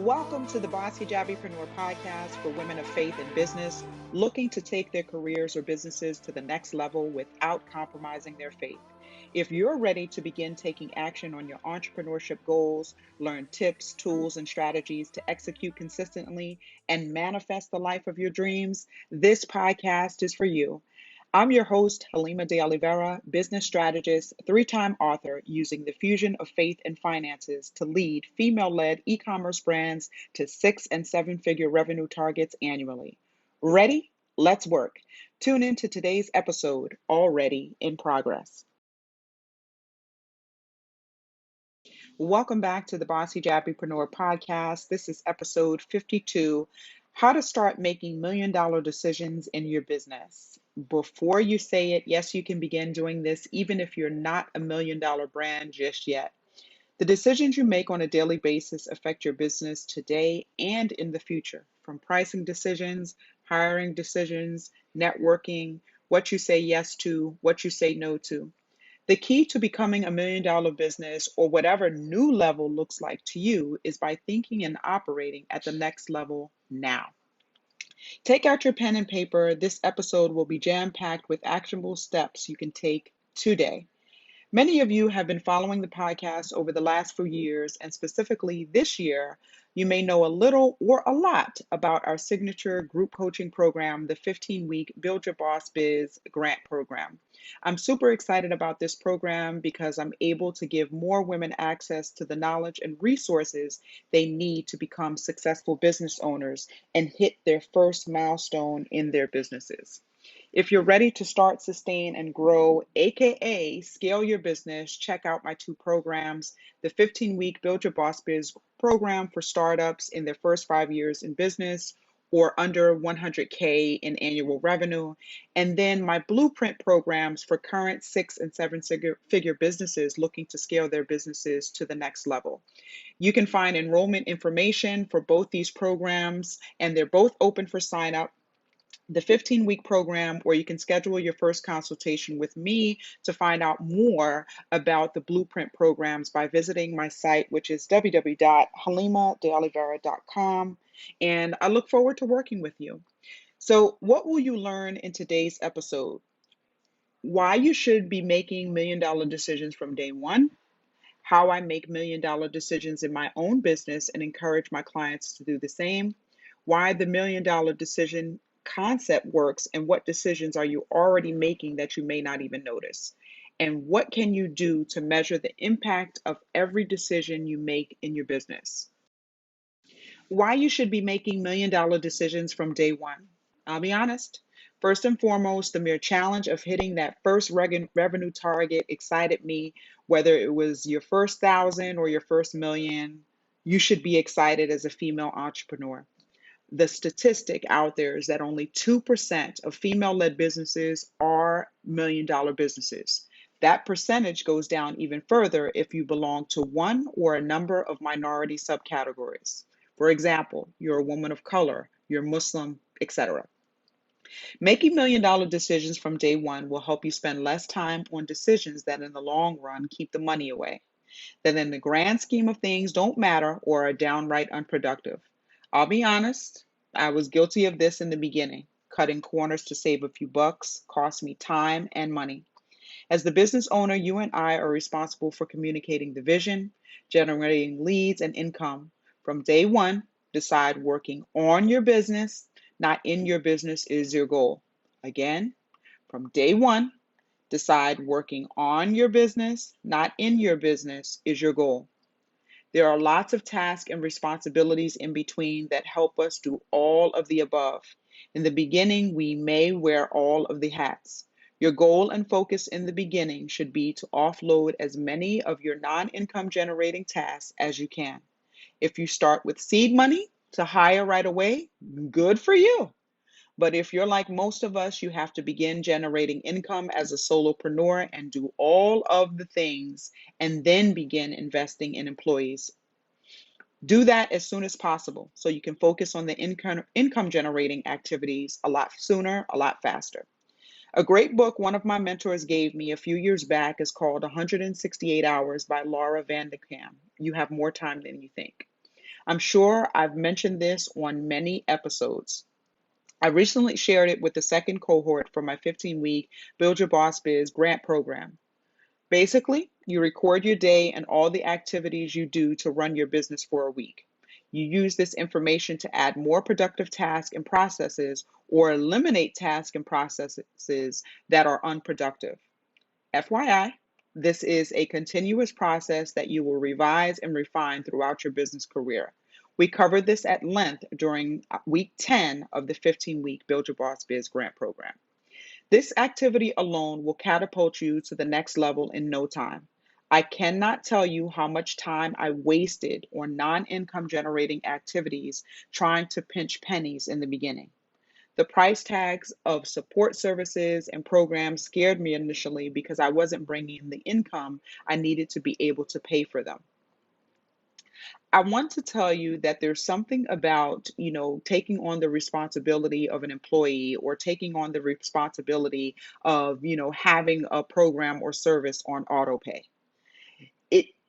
Welcome to the Boss Hijabipreneur podcast for women of faith and business looking to take their careers or businesses to the next level without compromising their faith. If you're ready to begin taking action on your entrepreneurship goals, learn tips, tools, and strategies to execute consistently and manifest the life of your dreams, this podcast is for you. I'm your host, Halima de Oliveira, business strategist, three-time author, using the fusion of faith and finances to lead female-led e-commerce brands to 6- and 7-figure revenue targets annually. Ready? Let's work. Tune into today's episode, Already in Progress. Welcome back to the Bossy Hijabipreneur podcast. This is episode 52, How to Start Making $1 Million Decisions in Your Business. Before you say it, yes, you can begin doing this even if you're not a $1 million brand just yet. The decisions you make on a daily basis affect your business today and in the future, from pricing decisions, hiring decisions, networking, what you say yes to, what you say no to. The key to becoming a $1 million business or whatever new level looks like to you is by thinking and operating at the next level now. Take out your pen and paper. This episode will be jam-packed with actionable steps you can take today. Many of you have been following the podcast over the last few years, and specifically this year, you may know a little or a lot about our signature group coaching program, the 15-week Build Your Boss Biz grant program. I'm super excited about this program because I'm able to give more women access to the knowledge and resources they need to become successful business owners and hit their first milestone in their businesses. If you're ready to start, sustain, and grow, aka scale your business, check out my two programs, the 15-week Build Your Boss Biz program for startups in their first 5 years in business or under 100K in annual revenue, and then my blueprint programs for current 6- and 7-figure businesses looking to scale their businesses to the next level. You can find enrollment information for both these programs, and they're both open for sign up. The 15-week program where you can schedule your first consultation with me to find out more about the blueprint programs by visiting my site, which is www.halimadeoliveira.com. And I look forward to working with you. So, what will you learn in today's episode? Why you should be making $1 million decisions from day one, how I make $1 million decisions in my own business and encourage my clients to do the same, why the $1 million decision concept works, and what decisions are you already making that you may not even notice, and what can you do to measure the impact of every decision you make in your business. Why you should be making $1 million decisions from day one. I'll be honest. First and foremost, the mere challenge of hitting that first revenue target excited me, whether it was your first 1,000 or your first million. You should be excited as a female entrepreneur. The statistic out there is that only 2% of female-led businesses are $1 million businesses. That percentage goes down even further if you belong to one or a number of minority subcategories. For example, you're a woman of color, you're Muslim, etc. Making $1 million decisions from day one will help you spend less time on decisions that in the long run keep the money away, that in the grand scheme of things don't matter or are downright unproductive. I'll be honest, I was guilty of this in the beginning. Cutting corners to save a few bucks cost me time and money. As the business owner, you and I are responsible for communicating the vision, generating leads and income. From day one, decide working on your business, not in your business, is your goal. Again, from day one, decide working on your business, not in your business, is your goal. There are lots of tasks and responsibilities in between that help us do all of the above. In the beginning, we may wear all of the hats. Your goal and focus in the beginning should be to offload as many of your non-income generating tasks as you can. If you start with seed money to hire right away, good for you. But if you're like most of us, you have to begin generating income as a solopreneur and do all of the things and then begin investing in employees. Do that as soon as possible so you can focus on the income generating activities a lot sooner, a lot faster. A great book one of my mentors gave me a few years back is called 168 Hours by Laura Vanderkam. You have more time than you think. I'm sure I've mentioned this on many episodes. I recently shared it with the second cohort for my 15-week Build Your Boss Biz grant program. Basically, you record your day and all the activities you do to run your business for a week. You use this information to add more productive tasks and processes or eliminate tasks and processes that are unproductive. FYI, this is a continuous process that you will revise and refine throughout your business career. We covered this at length during week 10 of the 15-week Build Your Boss Biz grant program. This activity alone will catapult you to the next level in no time. I cannot tell you how much time I wasted on non income generating activities trying to pinch pennies in the beginning. The price tags of support services and programs scared me initially because I wasn't bringing in the income I needed to be able to pay for them. I want to tell you that there's something about, taking on the responsibility of an employee or taking on the responsibility of, having a program or service on auto pay.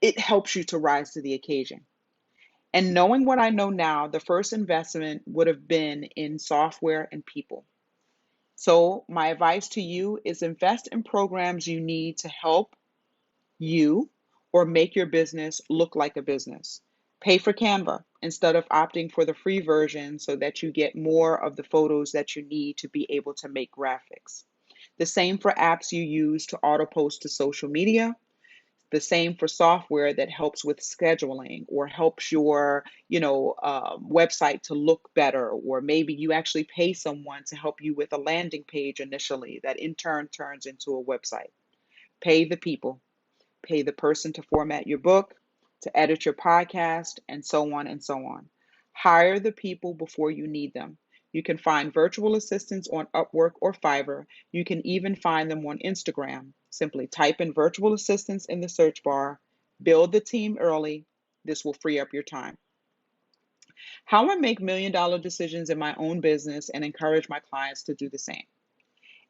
It helps you to rise to the occasion. And knowing what I know now, the first investment would have been in software and people. So my advice to you is invest in programs you need to help you or make your business look like a business. Pay for Canva instead of opting for the free version so that you get more of the photos that you need to be able to make graphics. The same for apps you use to auto post to social media. The same for software that helps with scheduling or helps your, website to look better, or maybe you actually pay someone to help you with a landing page initially that in turn turns into a website. Pay the people. Pay the person to format your book, to edit your podcast, and so on and so on. Hire the people before you need them. You can find virtual assistants on Upwork or Fiverr. You can even find them on Instagram. Simply type in virtual assistants in the search bar. Build the team early. This will free up your time. How I make $1 million decisions in my own business and encourage my clients to do the same.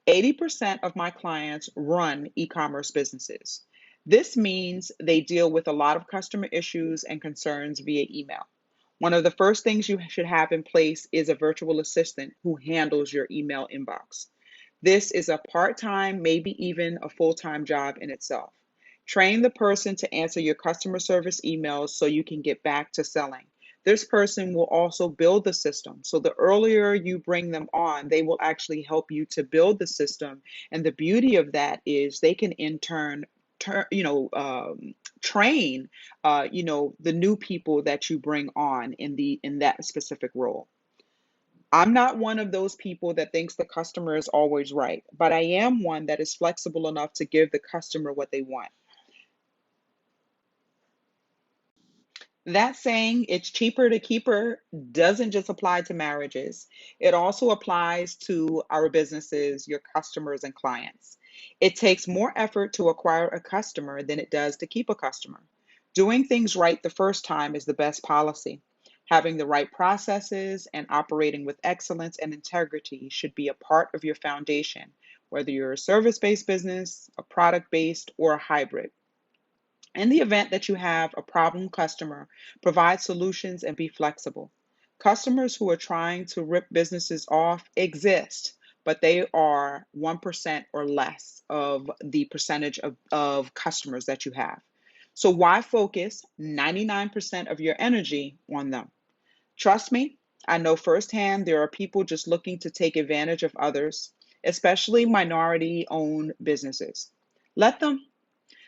80% of my clients run e-commerce businesses. This means they deal with a lot of customer issues and concerns via email. One of the first things you should have in place is a virtual assistant who handles your email inbox. This is a part-time, maybe even a full-time job in itself. Train the person to answer your customer service emails so you can get back to selling. This person will also build the system. So the earlier you bring them on, they will actually help you to build the system. And the beauty of that is they can in turn, train, the new people that you bring on in that specific role. I'm not one of those people that thinks the customer is always right, but I am one that is flexible enough to give the customer what they want. That saying, it's cheaper to keep her, doesn't just apply to marriages. It also applies to our businesses, your customers, and clients. It takes more effort to acquire a customer than it does to keep a customer. Doing things right the first time is the best policy. Having the right processes and operating with excellence and integrity should be a part of your foundation, whether you're a service based business, a product based, or a hybrid. In the event that you have a problem customer, provide solutions and be flexible. Customers who are trying to rip businesses off exist, but they are 1% or less of the percentage of customers that you have. So why focus 99% of your energy on them? Trust me, I know firsthand there are people just looking to take advantage of others, especially minority owned businesses. Let them.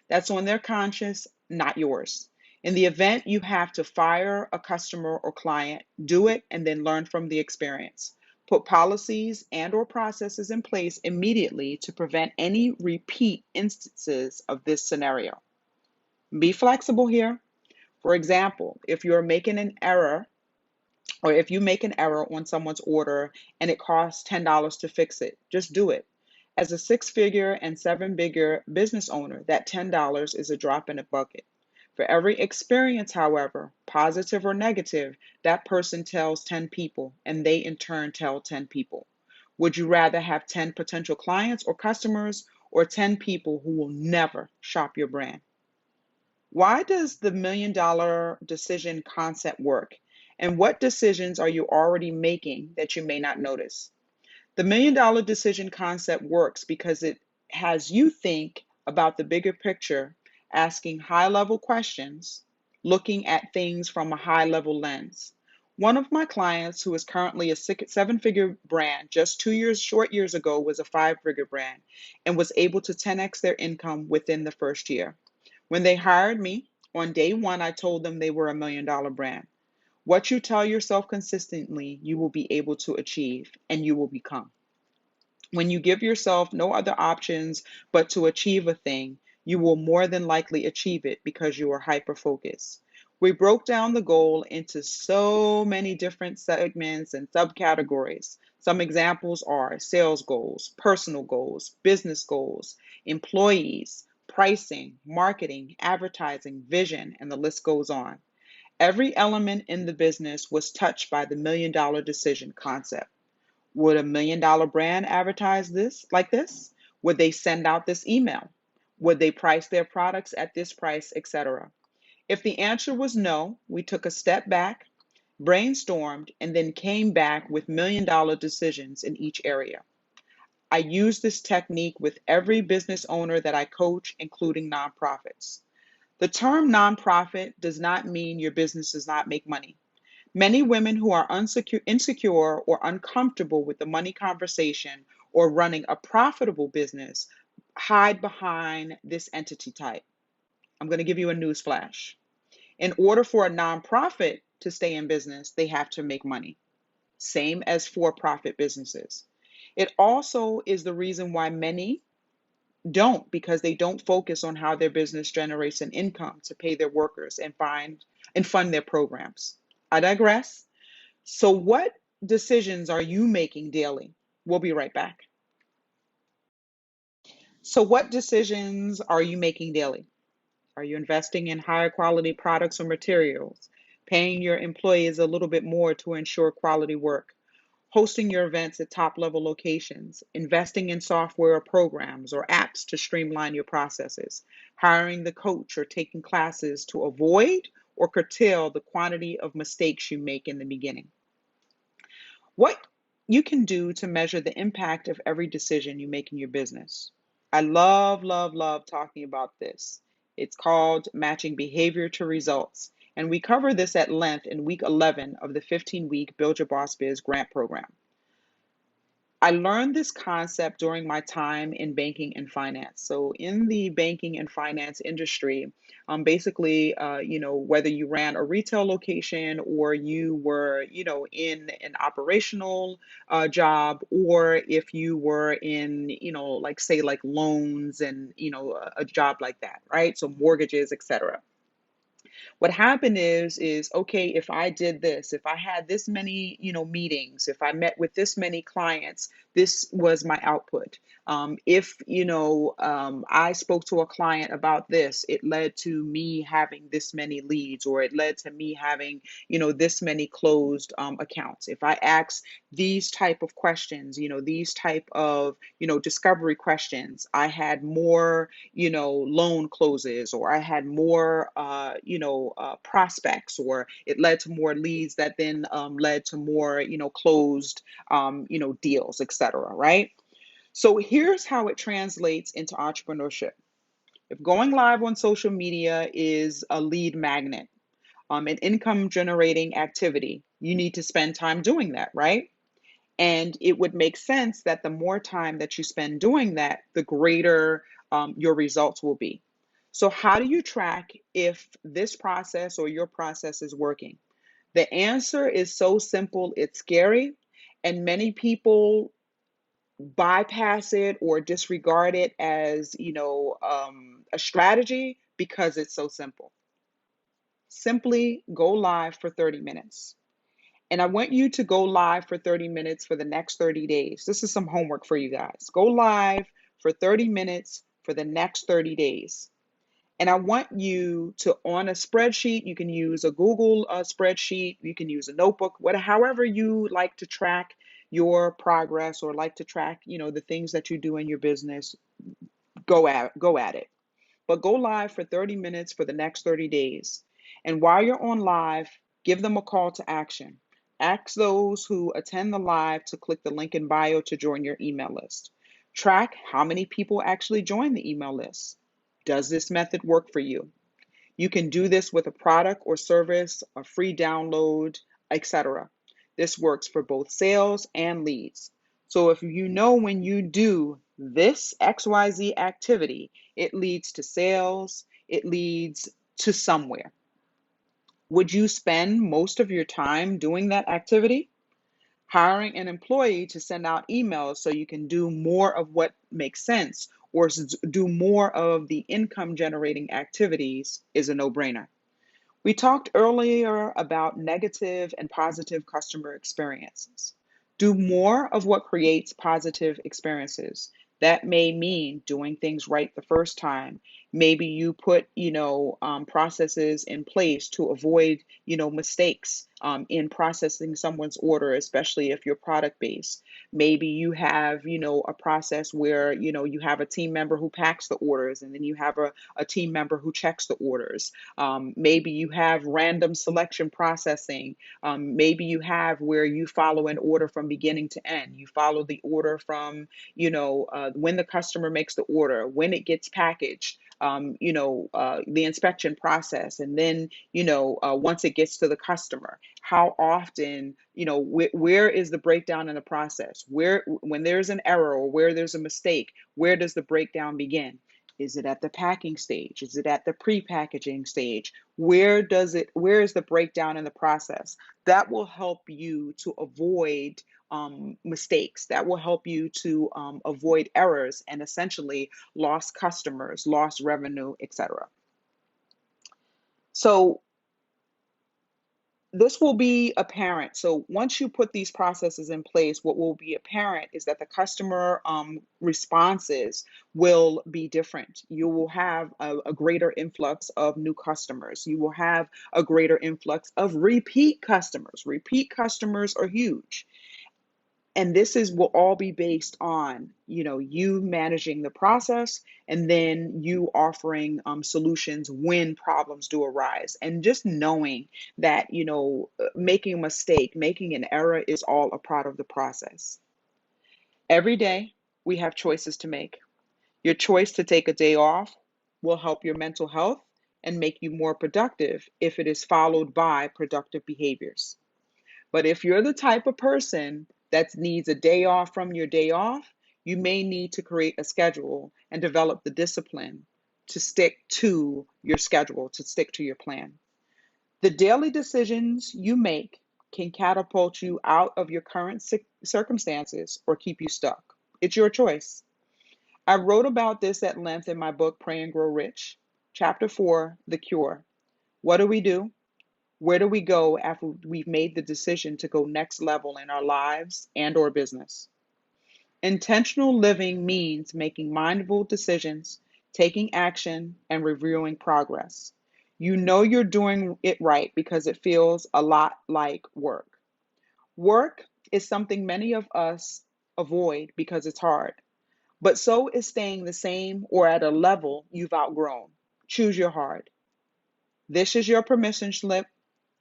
That's on their conscience, not yours. In the event you have to fire a customer or client, do it and then learn from the experience. Put policies and or processes in place immediately to prevent any repeat instances of this scenario. Be flexible here. For example, if you're making an error or if you make an error on someone's order and it costs $10 to fix it, just do it. As a six-figure and seven-figure business owner, that $10 is a drop in a bucket. For every experience, however, positive or negative, that person tells 10 people, and they in turn tell 10 people. Would you rather have 10 potential clients or customers or 10 people who will never shop your brand? Why does the $1 million decision concept work? And what decisions are you already making that you may not notice? The $1 million decision concept works because it has you think about the bigger picture, asking high level questions, looking at things from a high level lens. One of my clients, who is currently a seven-figure brand, just 2 years ago was a five-figure brand and was able to 10x their income within the first year. When they hired me, on day one, I told them they were $1 million brand. What you tell yourself consistently, you will be able to achieve and you will become. When you give yourself no other options but to achieve a thing, you will more than likely achieve it because you are hyper focused. We broke down the goal into so many different segments and subcategories. Some examples are sales goals, personal goals, business goals, employees, pricing, marketing, advertising, vision, and the list goes on. Every element in the business was touched by the $1 million decision concept. Would a $1 million brand advertise this like this? Would they send out this email? Would they price their products at this price, etc.? If the answer was no, we took a step back, brainstormed, and then came back with $1 million decisions in each area. I use this technique with every business owner that I coach, including nonprofits. The term nonprofit does not mean your business does not make money. Many women who are insecure or uncomfortable with the money conversation or running a profitable business hide behind this entity type. I'm going to give you a news flash. In order for a nonprofit to stay in business, they have to make money, same as for profit businesses. It also is the reason why many don't, because they don't focus on how their business generates an income to pay their workers and fund their programs. I digress. So, what decisions are you making daily? We'll be right back. So, what decisions are you making daily? Are you investing in higher quality products or materials? Paying your employees a little bit more to ensure quality work? Hosting your events at top level locations? Investing in software or programs or apps to streamline your processes? Hiring the coach or taking classes to avoid or curtail the quantity of mistakes you make in the beginning? What you can do to measure the impact of every decision you make in your business. I love, love, love talking about this. It's called matching behavior to results. And we cover this at length in week 11 of the 15-week Build Your Boss Biz grant program. I learned this concept during my time in banking and finance. So, in the banking and finance industry, basically, whether you ran a retail location or you were, in an operational job, or if you were in, like say, like loans and, a job like that, right? So, mortgages, etc. What happened is okay, if I did this, if I had this many, meetings, if I met with this many clients, this was my output. If I spoke to a client about this, it led to me having this many leads, or it led to me having this many closed accounts. If I asked these type of questions, these type of discovery questions, I had more loan closes, or I had more, prospects, or it led to more leads that then led to more, closed, deals, etc. Right? So here's how it translates into entrepreneurship. If going live on social media is a lead magnet, an income generating activity, you need to spend time doing that, right? And it would make sense that the more time that you spend doing that, the greater your results will be. So, how do you track if this process or your process is working? The answer is so simple, it's scary, and many people bypass it or disregard it as, a strategy because it's so simple. Simply go live for 30 minutes. And I want you to go live for 30 minutes for the next 30 days. This is some homework for you guys. Go live for 30 minutes for the next 30 days. And I want you to, on a spreadsheet, you can use a Google spreadsheet, you can use a notebook, whatever, however you like to track your progress or like to track, the things that you do in your business, go at it. But go live for 30 minutes for the next 30 days. And while you're on live, Give them a call to action. Ask those who attend the live to click the link in bio to join your email list. Track how many people actually join the email list. Does this method work for you? You can do this with a product or service, a free download, etc. This works for both sales and leads. So if you know when you do this XYZ activity, it leads to sales, it leads to somewhere. Would you spend most of your time doing that activity? Hiring an employee to send out emails so you can do more of what makes sense or do more of the income generating activities is a no-brainer. We talked earlier about negative and positive customer experiences. Do more of what creates positive experiences. That may mean doing things right the first time. Maybe you put, processes in place to avoid, mistakes in processing someone's order, especially if you're product based. Maybe you have, a process where, you have a team member who packs the orders and then you have a team member who checks the orders. Maybe you have random selection processing. Maybe you have where you follow an order from beginning to end. You follow the order from, when the customer makes the order, when it gets packaged, the inspection process, and then, once it gets to the customer, how often, where is the breakdown in the process? When there's an error or where there's a mistake, where does the breakdown begin? Is it at the packing stage? Is it at the pre-packaging stage? Where is the breakdown in the process? That will help you to avoid mistakes. That will help you to avoid errors and essentially lost customers, lost revenue, etc. So this will be apparent. So once you put these processes in place, what will be apparent is that the customer responses will be different. You will have a greater influx of new customers. You will have a greater influx of repeat customers. Repeat customers are huge. And will all be based on, you managing the process and then you offering solutions when problems do arise. And just knowing that, making a mistake, making an error is all a part of the process. Every day we have choices to make. Your choice to take a day off will help your mental health and make you more productive if it is followed by productive behaviors. But if you're the type of person that needs a day off from your day off, you may need to create a schedule and develop the discipline to stick to your schedule, to stick to your plan. The daily decisions you make can catapult you out of your current circumstances or keep you stuck. It's your choice. I wrote about this at length in my book, Pray and Grow Rich. Chapter 4, The Cure. What do we do? Where do we go after we've made the decision to go next level in our lives and or business? Intentional living means making mindful decisions, taking action, and reviewing progress. You know you're doing it right because it feels a lot like work. Work is something many of us avoid because it's hard, but so is staying the same or at a level you've outgrown. Choose your hard. This is your permission slip.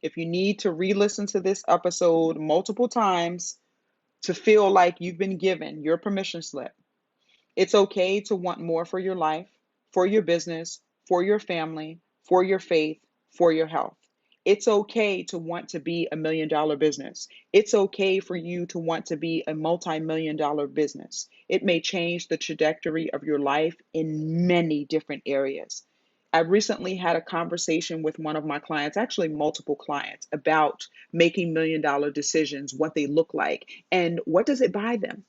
If you need to re-listen to this episode multiple times to feel like you've been given your permission slip, it's okay to want more for your life, for your business, for your family, for your faith, for your health. It's okay to want to be $1 million business. It's okay for you to want to be a multi-million-dollar business. It may change the trajectory of your life in many different areas. I recently had a conversation with one of my clients, actually multiple clients, about making $1 million decisions, what they look like, and what does it buy them?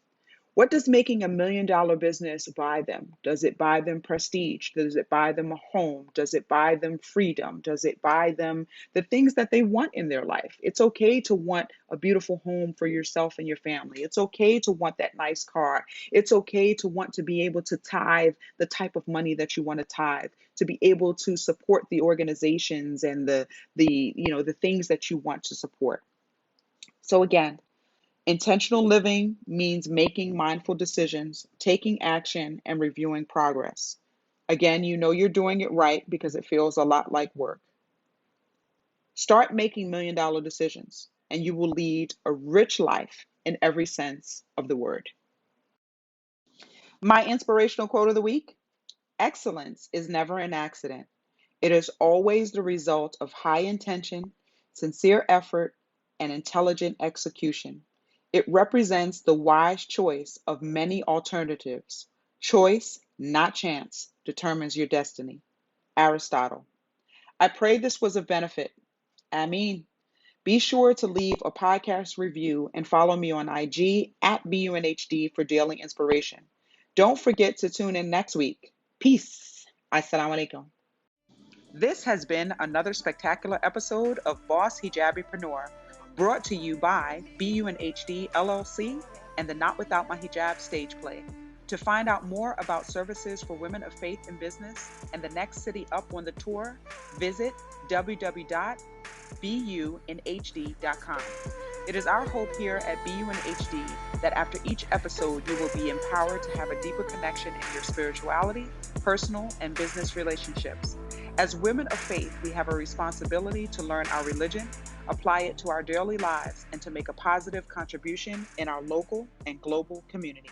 What does making $1 million business buy them? Does it buy them prestige? Does it buy them a home? Does it buy them freedom? Does it buy them the things that they want in their life? It's okay to want a beautiful home for yourself and your family. It's okay to want that nice car. It's okay to want to be able to tithe the type of money that you want to tithe, to be able to support the organizations and the things that you want to support. So again, intentional living means making mindful decisions, taking action, and reviewing progress. Again, you know you're doing it right because it feels a lot like work. Start making $1 million decisions, and you will lead a rich life in every sense of the word. My inspirational quote of the week: excellence is never an accident. It is always the result of high intention, sincere effort, and intelligent execution. It represents the wise choice of many alternatives. Choice, not chance, determines your destiny. Aristotle. I pray this was of benefit. Amen. Be sure to leave a podcast review and follow me on IG at BUNHD for daily inspiration. Don't forget to tune in next week. Peace. Assalamu alaikum. This has been another spectacular episode of Boss Hijabipreneur, brought to you by BUNHD LLC and the Not Without My Hijab stage play. To find out more about services for women of faith in business and the next city up on the tour, visit www.bunhd.com. It is our hope here at BUNHD that after each episode, you will be empowered to have a deeper connection in your spirituality, personal, and business relationships. As women of faith, we have a responsibility to learn our religion, apply it to our daily lives, and to make a positive contribution in our local and global community.